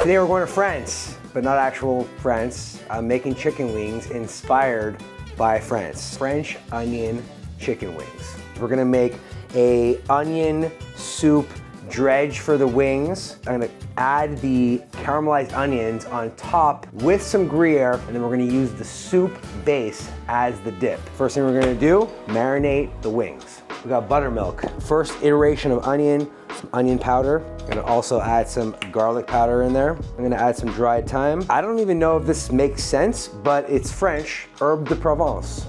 Today we're going to France, but not actual France. I'm making chicken wings inspired by France. French onion chicken wings. We're gonna make a onion soup dredge for the wings. I'm gonna add the caramelized onions on top with some gruyere, and then we're gonna use the soup base as the dip. First thing we're gonna do, marinate the wings. We got buttermilk. First iteration of onion, some onion powder. I'm gonna also add some garlic powder in there. I'm gonna add some dried thyme. I don't even know if this makes sense, but it's French, Herbes de Provence.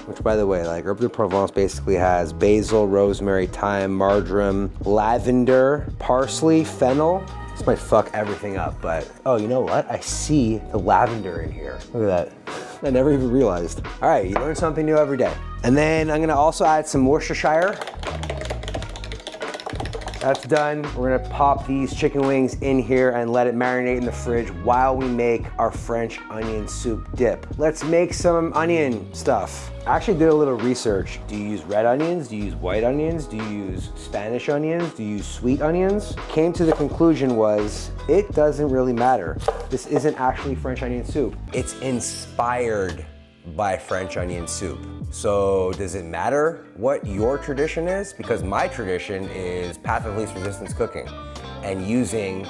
Which, by the way, like Herbes de Provence basically has basil, rosemary, thyme, marjoram, lavender, parsley, fennel. This might fuck everything up, but oh, you know what? I see the lavender in here. Look at that. I never even realized. All right, you learn something new every day. And then I'm gonna also add some Worcestershire. That's done. We're gonna pop these chicken wings in here and let it marinate in the fridge while we make our French onion soup dip. Let's make some onion stuff. I actually did a little research. Do you use red onions? Do you use white onions? Do you use Spanish onions? Do you use sweet onions? Came to the conclusion was, it doesn't really matter. This isn't actually French onion soup. It's inspired by French onion soup. So does it matter what your tradition is? Because my tradition is path of least resistance cooking and using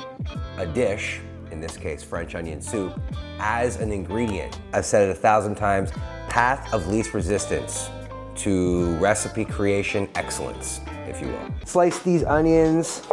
a dish, in this case French onion soup, as an ingredient. I've said it 1,000 times, path of least resistance to recipe creation excellence, if you will. Slice these onions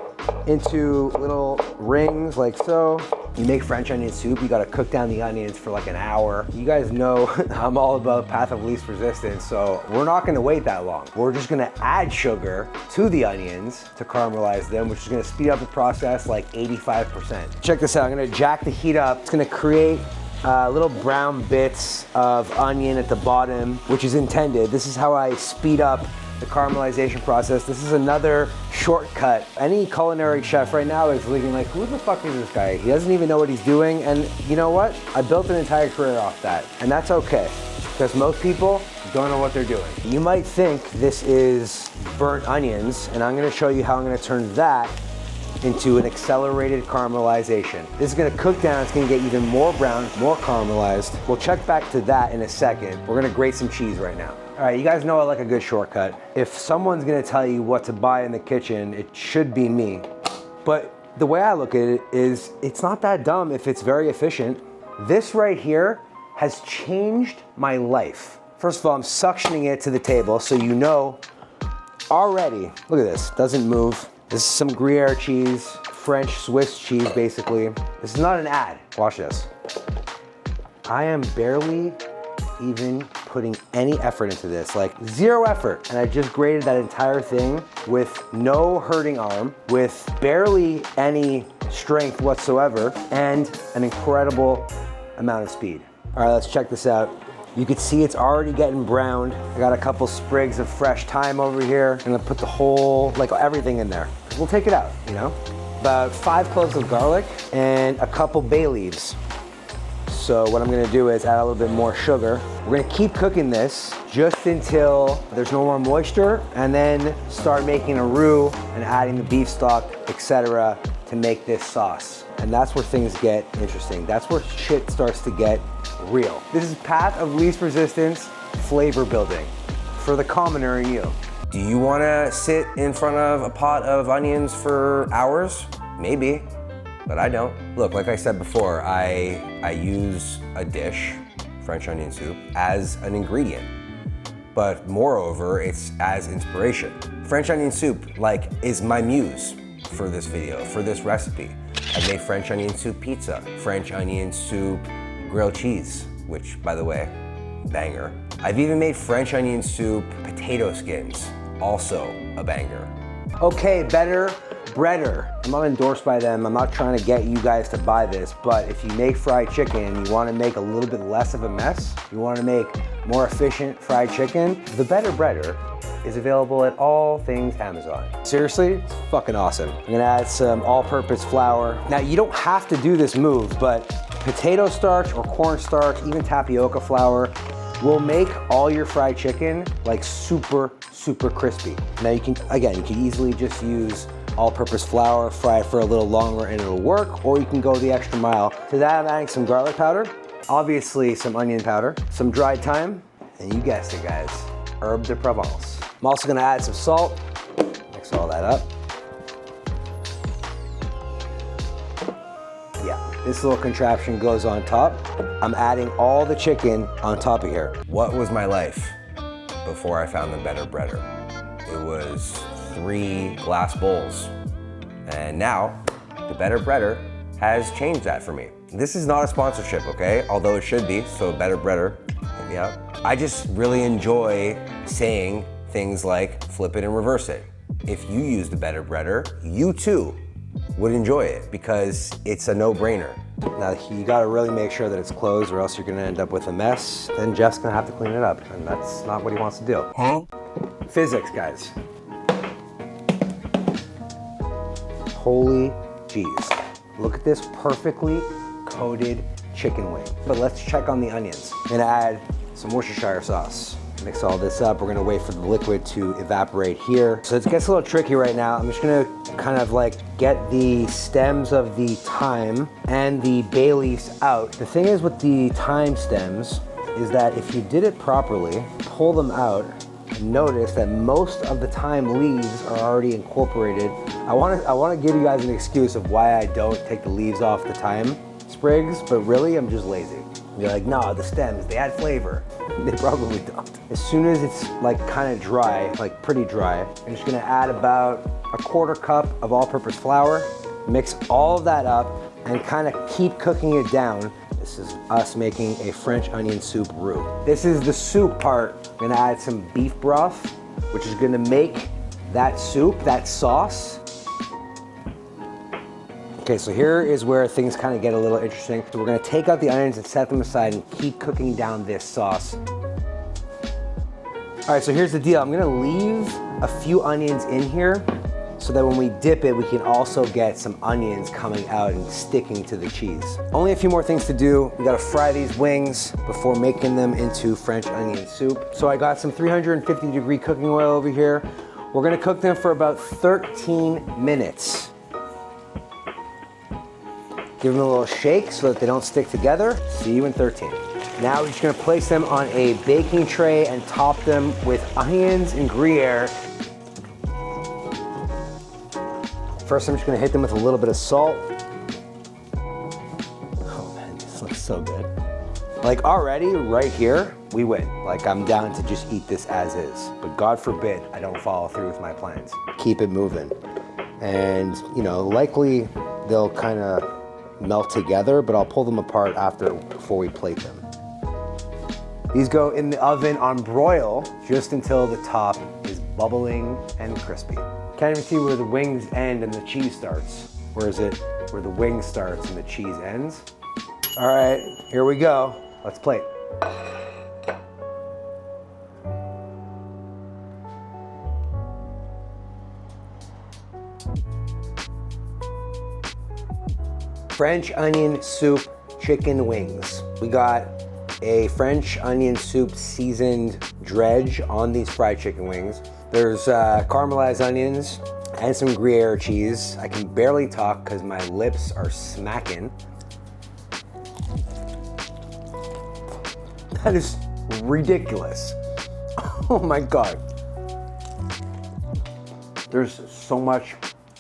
into little rings like so. You make French onion soup, you gotta cook down the onions for like an hour. You guys know I'm all about path of least resistance, so we're not gonna wait that long. We're just gonna add sugar to the onions to caramelize them, which is gonna speed up the process like 85%. Check this out, I'm gonna jack the heat up. It's gonna create little brown bits of onion at the bottom, which is intended. This is how I speed up the caramelization process. This is another shortcut. Any culinary chef right now is thinking like, who the fuck is this guy? He doesn't even know what he's doing. And you know what? I built an entire career off that. And that's okay, because most people don't know what they're doing. You might think this is burnt onions, and I'm gonna show you how I'm gonna turn that into an accelerated caramelization. This is gonna cook down, it's gonna get even more brown, more caramelized. We'll check back to that in a second. We're gonna grate some cheese right now. All right, you guys know I like a good shortcut. If someone's gonna tell you what to buy in the kitchen, it should be me. But the way I look at it is, it's not that dumb if it's very efficient. This right here has changed my life. First of all, I'm suctioning it to the table so you know already, look at this, doesn't move. This is some Gruyere cheese, French Swiss cheese basically. This is not an ad, watch this. I am barely even putting any effort into this, like zero effort. And I just grated that entire thing with no hurting arm, with barely any strength whatsoever, and an incredible amount of speed. All right, let's check this out. You can see it's already getting browned. I got a couple sprigs of fresh thyme over here. I'm gonna put the whole, like everything in there. We'll take it out, you know? About 5 cloves of garlic and a couple bay leaves. So what I'm gonna do is add a little bit more sugar. We're gonna keep cooking this just until there's no more moisture, and then start making a roux and adding the beef stock, etc., to make this sauce. And that's where things get interesting. That's where shit starts to get real. This is path of least resistance, flavor building for the commoner in you. Do you wanna sit in front of a pot of onions for hours? Maybe. But I don't. Look, like I said before, I use a dish, French onion soup, as an ingredient. But moreover, it's as inspiration. French onion soup, like, is my muse for this video, for this recipe. I've made French onion soup pizza, French onion soup grilled cheese, which, by the way, banger. I've even made French onion soup potato skins, also a banger. Okay, better breader. I'm not endorsed by them. I'm not trying to get you guys to buy this, but if you make fried chicken, you want to make a little bit less of a mess, you want to make more efficient fried chicken, the Better Breader is available at all things Amazon. Seriously, it's fucking awesome. I'm gonna add some all-purpose flour. Now, you don't have to do this move, but potato starch or corn starch, even tapioca flour, will make all your fried chicken like super, super crispy. Now you can, again, you can easily just use all-purpose flour, fry it for a little longer and it'll work, or you can go the extra mile. To that, I'm adding some garlic powder, obviously some onion powder, some dried thyme, and you guessed it, guys, Herbes de Provence. I'm also gonna add some salt, mix all that up. Yeah, this little contraption goes on top. I'm adding all the chicken on top of here. What was my life before I found the Better Breader? It was 3 glass bowls. And now, the Better Breader has changed that for me. This is not a sponsorship, okay? Although it should be, so Better Breader, hit me up. I just really enjoy saying things like flip it and reverse it. If you use the Better Breader, you too would enjoy it because it's a no-brainer. Now you gotta really make sure that it's closed or else you're gonna end up with a mess. Then Jeff's gonna have to clean it up and that's not what he wants to do. Huh? Physics, guys. Holy jeez. Look at this perfectly coated chicken wing. But let's check on the onions. I'm gonna add some Worcestershire sauce. Mix all this up. We're gonna wait for the liquid to evaporate here. So it gets a little tricky right now. I'm just gonna kind of like get the stems of the thyme and the bay leaves out. The thing is with the thyme stems is that if you did it properly, pull them out, and notice that most of the thyme leaves are already incorporated. I wanna give you guys an excuse of why I don't take the leaves off the thyme sprigs, but really I'm just lazy. You're like, no, the stems, they add flavor. They probably don't. As soon as it's like kind of dry, like pretty dry, I'm just gonna add about a 1/4 cup of all-purpose flour, mix all of that up, and kind of keep cooking it down. This is us making a French onion soup roux. This is the soup part. I'm gonna add some beef broth, which is gonna make that soup, that sauce. Okay, so here is where things kind of get a little interesting. So we're gonna take out the onions and set them aside and keep cooking down this sauce. All right, so here's the deal. I'm gonna leave a few onions in here so that when we dip it, we can also get some onions coming out and sticking to the cheese. Only a few more things to do. We gotta fry these wings before making them into French onion soup. So I got some 350-degree cooking oil over here. We're gonna cook them for about 13 minutes. Give them a little shake so that they don't stick together. See you in 13. Now we're just gonna place them on a baking tray and top them with onions and gruyere. First, I'm just gonna hit them with a little bit of salt. Oh man, this looks so good. Like already, right here, we win. Like I'm down to just eat this as is. But God forbid I don't follow through with my plans. Keep it moving. And you know, likely they'll kind of melt together, but I'll pull them apart before we plate them. These go in the oven on broil just until the top is bubbling and crispy. Can't even see where the wings end and the cheese starts. Where is it? Where the wing starts and the cheese ends? All right, here we go. Let's plate. French onion soup chicken wings. We got a French onion soup seasoned dredge on these fried chicken wings. There's caramelized onions and some Gruyere cheese. I can barely talk because my lips are smacking. That is ridiculous. Oh my God. There's so much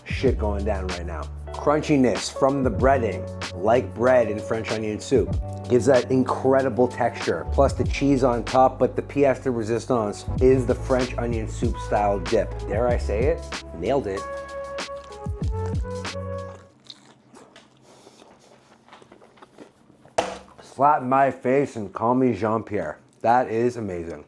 shit going down right now. Crunchiness from the breading, like bread in French onion soup. Gives that incredible texture, plus the cheese on top, but the pièce de résistance is the French onion soup style dip. Dare I say it? Nailed it. Slap my face and call me Jean-Pierre. That is amazing.